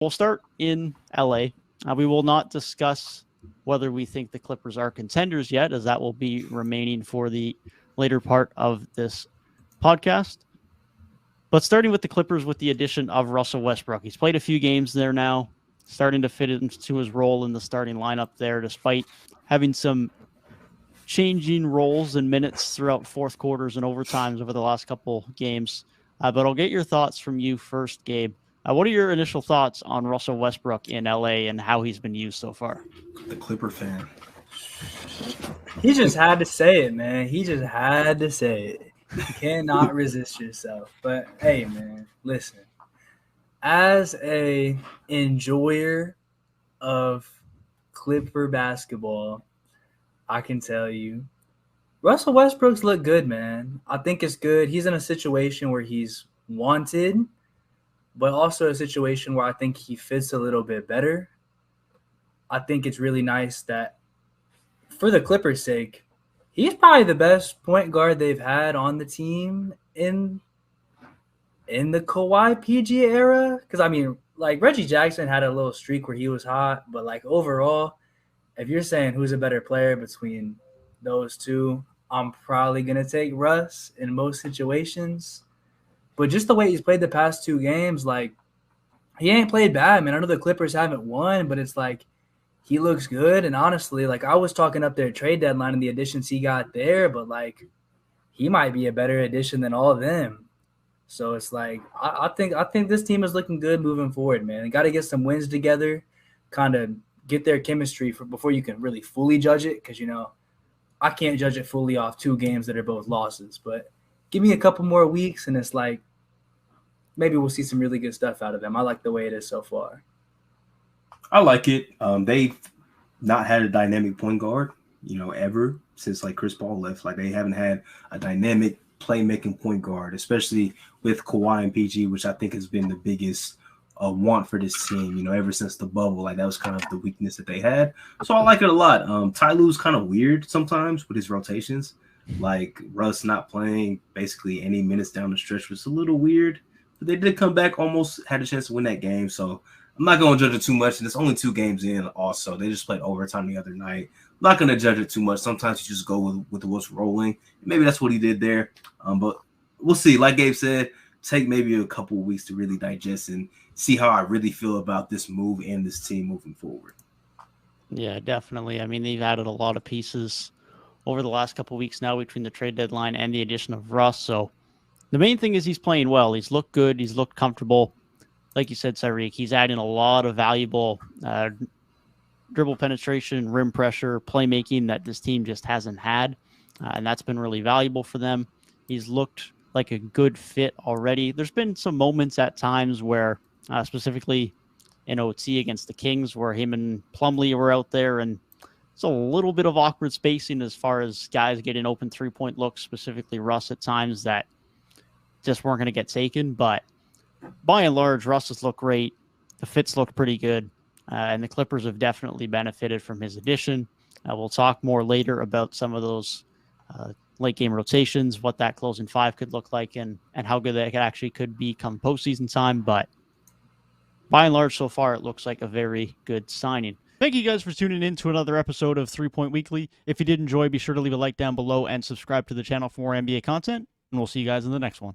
We'll start in LA. We will not discuss whether we think the Clippers are contenders yet, as that will be remaining for the later part of this podcast. But starting with the Clippers with the addition of Russell Westbrook. He's played a few games there now, starting to fit into his role in the starting lineup there, despite having some changing roles and minutes throughout fourth quarters and overtimes over the last couple games. But I'll get your thoughts from you first, Gabe. What are your initial thoughts on Russell Westbrook in LA and how he's been used so far? The Clipper fan. He just had to say it, man. He just had to say it. You cannot resist yourself. But hey, man, listen. As a enjoyer of Clipper basketball, I can tell you, Russell Westbrook's look good, man. I think it's good. He's in a situation where he's wanted, but also a situation where I think he fits a little bit better. I think it's really nice that, for the Clippers' sake, he's probably the best point guard they've had on the team in the Kawhi PG era. Because, I mean, like, Reggie Jackson had a little streak where he was hot, but, like, overall, if you're saying who's a better player between those two, I'm probably going to take Russ in most situations. But just the way he's played the past two games, like, he ain't played bad, man. I know the Clippers haven't won, but it's like he looks good. And honestly, like, I was talking up their trade deadline and the additions he got there, but, like, he might be a better addition than all of them. So it's like I think this team is looking good moving forward, man. They got to get some wins together, kind of get their chemistry before you can really fully judge it, because, you know, I can't judge it fully off two games that are both losses. But give me a couple more weeks, and it's like maybe we'll see some really good stuff out of them. I like the way it is so far. I like it. They've not had a dynamic point guard, ever since, like, Chris Paul left. Like, they haven't had a dynamic playmaking point guard, especially with Kawhi and PG, which I think has been the biggest want for this team, ever since the bubble. Like, that was kind of the weakness that they had. So I like it a lot. Ty Lue's kind of weird sometimes with his rotations. Like, Russ not playing basically any minutes down the stretch was a little weird. But they did come back, almost had a chance to win that game. So I'm not going to judge it too much. And it's only 2 games in also. They just played overtime the other night. I'm not going to judge it too much. Sometimes you just go with what's rolling. Maybe that's what he did there. But we'll see. Like Gabe said, take maybe a couple of weeks to really digest and see how I really feel about this move and this team moving forward. Yeah, definitely. I mean, they've added a lot of pieces over the last couple of weeks now between the trade deadline and the addition of Russ. So the main thing is he's playing well. He's looked good. He's looked comfortable. Like you said, Tyrik, he's adding a lot of valuable dribble penetration, rim pressure, playmaking that this team just hasn't had. And that's been really valuable for them. He's looked like a good fit already. There's been some moments at times where, specifically in OT against the Kings, where him and Plumlee were out there, and it's a little bit of awkward spacing as far as guys getting open three-point looks, specifically Russ at times, that just weren't going to get taken. But by and large, Russ has looked great. The fits look pretty good. And the Clippers have definitely benefited from his addition. We'll talk more later about some of those late game rotations, what that closing 5 could look like, and how good that actually could be come postseason time. But by and large, so far, it looks like a very good signing. Thank you guys for tuning in to another episode of 3 Point Weekly. If you did enjoy, be sure to leave a like down below and subscribe to the channel for more NBA content. And we'll see you guys in the next one.